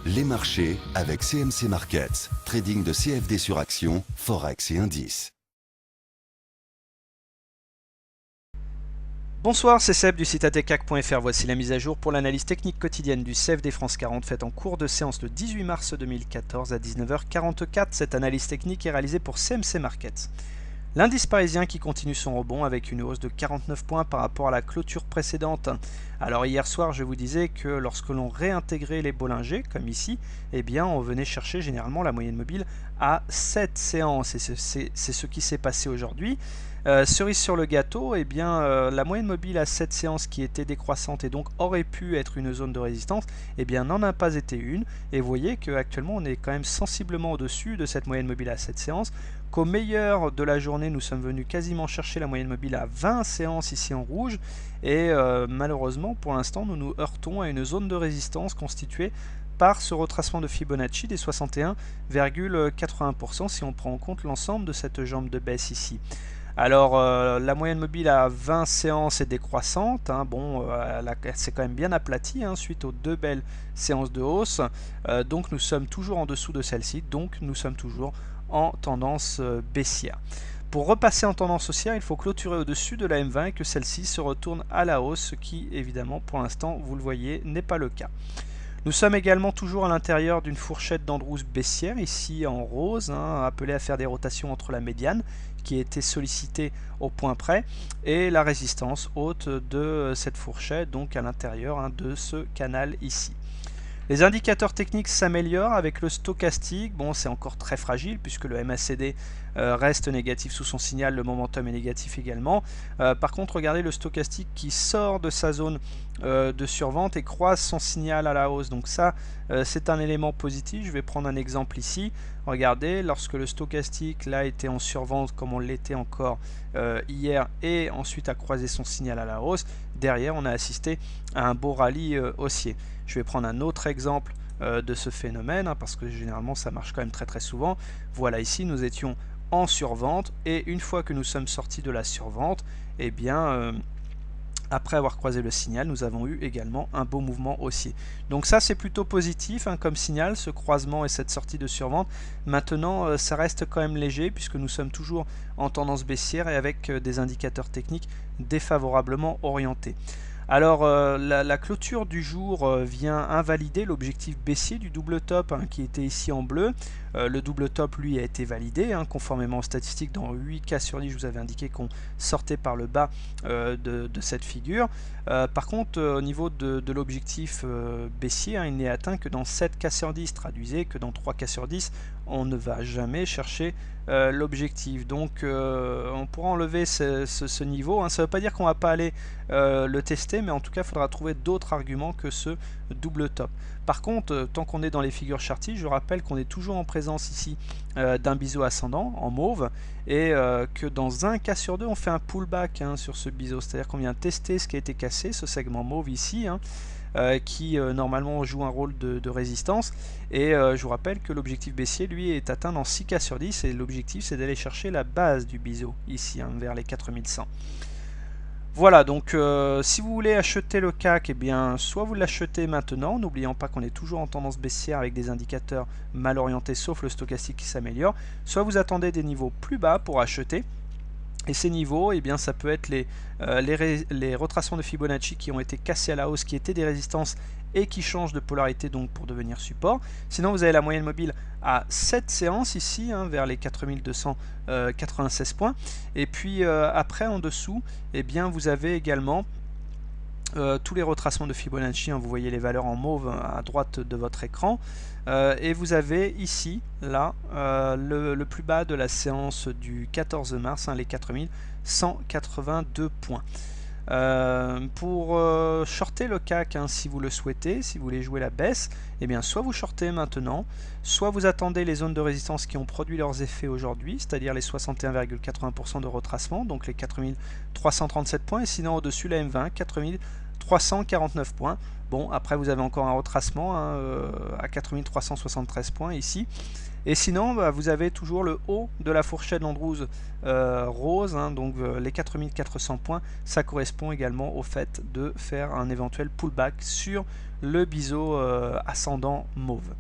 Les marchés avec CMC Markets. Trading de CFD sur action, Forex et indices. Bonsoir, c'est Seb du site atcac.fr. Voici la mise à jour pour l'analyse technique quotidienne du CFD France 40 faite en cours de séance le 18 mars 2014 à 19h44. Cette analyse technique est réalisée pour CMC Markets. L'indice parisien qui continue son rebond avec une hausse de 49 points par rapport à la clôture précédente. Alors hier soir, je vous disais que lorsque l'on réintégrait les Bollinger, comme ici, eh bien on venait chercher généralement la moyenne mobile à 7 séances. Et c'est ce qui s'est passé aujourd'hui. Cerise sur le gâteau, eh bien, la moyenne mobile à 7 séances qui était décroissante et donc aurait pu être une zone de résistance, eh bien n'en a pas été une. Et vous voyez qu'actuellement on est quand même sensiblement au-dessus de cette moyenne mobile à 7 séances. Qu'au meilleur de la journée, nous sommes venus quasiment chercher la moyenne mobile à 20 séances ici en rouge. Et malheureusement, pour l'instant, nous nous heurtons à une zone de résistance constituée par ce retracement de Fibonacci des 61,80% si on prend en compte l'ensemble de cette jambe de baisse ici. Alors la moyenne mobile à 20 séances est décroissante, hein. Bon, elle s'est quand même bien aplatie hein, suite aux deux belles séances de hausse, donc nous sommes toujours en dessous de celle-ci, donc nous sommes toujours en tendance baissière. Pour repasser en tendance haussière, il faut clôturer au-dessus de la M20 et que celle-ci se retourne à la hausse, ce qui évidemment pour l'instant, vous le voyez, n'est pas le cas. Nous sommes également toujours à l'intérieur d'une fourchette d'Andrews baissière, ici en rose, hein, appelée à faire des rotations entre la médiane, qui a été sollicitée au point près, et la résistance haute de cette fourchette, donc à l'intérieur hein, de ce canal ici. Les indicateurs techniques s'améliorent avec le stochastique. Bon, c'est encore très fragile puisque le MACD reste négatif sous son signal, le momentum est négatif également. Par contre, regardez le stochastique qui sort de sa zone de survente et croise son signal à la hausse. Donc ça, c'est un élément positif. Je vais prendre un exemple ici. Regardez, lorsque le stochastique là était en survente comme on l'était encore hier et ensuite a croisé son signal à la hausse, derrière on a assisté à un beau rallye haussier. Je vais prendre un autre exemple de ce phénomène hein, parce que généralement ça marche quand même très souvent. Voilà, ici nous étions en survente et une fois que nous sommes sortis de la survente, eh bien après avoir croisé le signal, nous avons eu également un beau mouvement haussier. Donc ça c'est plutôt positif hein, comme signal, ce croisement et cette sortie de survente. Maintenant ça reste quand même léger puisque nous sommes toujours en tendance baissière et avec des indicateurs techniques défavorablement orientés. Alors la clôture du jour vient invalider l'objectif baissier du double top hein, qui était ici en bleu. Le double top lui a été validé hein, conformément aux statistiques. Dans 8 cas sur 10 je vous avais indiqué qu'on sortait par le bas de cette figure. Par contre au niveau de l'objectif baissier hein, il n'est atteint que dans 7 cas sur 10. Traduisez que dans 3 cas sur 10 on ne va jamais chercher l'objectif. Donc on pourra enlever ce niveau hein. Ça ne veut pas dire qu'on ne va pas aller le tester, mais en tout cas il faudra trouver d'autres arguments que ce double top. Par contre tant qu'on est dans les figures chartistes, je rappelle qu'on est toujours en présence ici d'un biseau ascendant en mauve et que dans un cas sur deux on fait un pullback hein, sur ce biseau, c'est à dire qu'on vient tester ce qui a été cassé, ce segment mauve ici hein, qui normalement joue un rôle de résistance et je vous rappelle que l'objectif baissier lui est atteint dans 6 cas sur 10 et l'objectif c'est d'aller chercher la base du biseau ici hein, vers les 4100. Voilà, donc si vous voulez acheter le CAC, eh bien, soit vous l'achetez maintenant, n'oubliant pas qu'on est toujours en tendance baissière avec des indicateurs mal orientés sauf le stochastique qui s'améliore, soit vous attendez des niveaux plus bas pour acheter. Et ces niveaux, eh bien, ça peut être les retracements de Fibonacci qui ont été cassés à la hausse, qui étaient des résistances et qui changent de polarité donc pour devenir support. Sinon, vous avez la moyenne mobile à 7 séances ici, hein, vers les 4296 points. Et puis après, en dessous, eh bien, vous avez également tous les retracements de Fibonacci, hein, vous voyez les valeurs en mauve à droite de votre écran, et vous avez ici, là, le plus bas de la séance du 14 mars, hein, les 4182 points. Pour shorter le CAC, hein, si vous le souhaitez, si vous voulez jouer la baisse, eh bien, soit vous shortez maintenant, soit vous attendez les zones de résistance qui ont produit leurs effets aujourd'hui, c'est-à-dire les 61,80% de retracement, donc les 4337 points, et sinon au-dessus la M20, 4349 points. Bon, après vous avez encore un retracement hein, à 4373 points ici. Et sinon, bah, vous avez toujours le haut de la fourchette Landrews rose, hein, donc les 4400 points, ça correspond également au fait de faire un éventuel pullback sur le biseau ascendant mauve.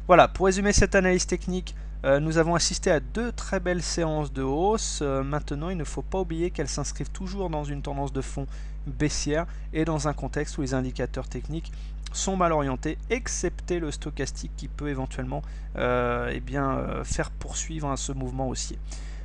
Voilà, pour résumer cette analyse technique, nous avons assisté à 2 très belles séances de hausse. Maintenant, il ne faut pas oublier qu'elles s'inscrivent toujours dans une tendance de fond baissière et dans un contexte où les indicateurs techniques sont mal orientés, excepté le stochastique qui peut éventuellement faire poursuivre hein, ce mouvement haussier.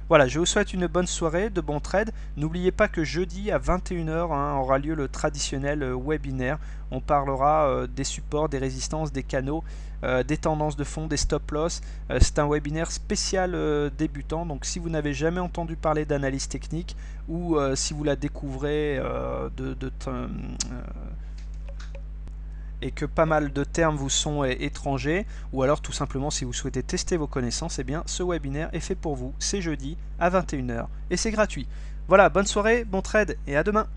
Voilà, je vous souhaite une bonne soirée, de bons trades. N'oubliez pas que jeudi à 21 h hein, aura lieu le traditionnel webinaire. On parlera des supports, des résistances, des canaux, des tendances de fond, des stop-loss. C'est un webinaire spécial débutant, donc si vous n'avez jamais entendu parler d'analyse technique ou si vous la découvrez et que pas mal de termes vous sont étrangers, ou alors tout simplement si vous souhaitez tester vos connaissances, eh bien ce webinaire est fait pour vous. C'est jeudi à 21 h et c'est gratuit. Voilà, bonne soirée, bon trade et à demain.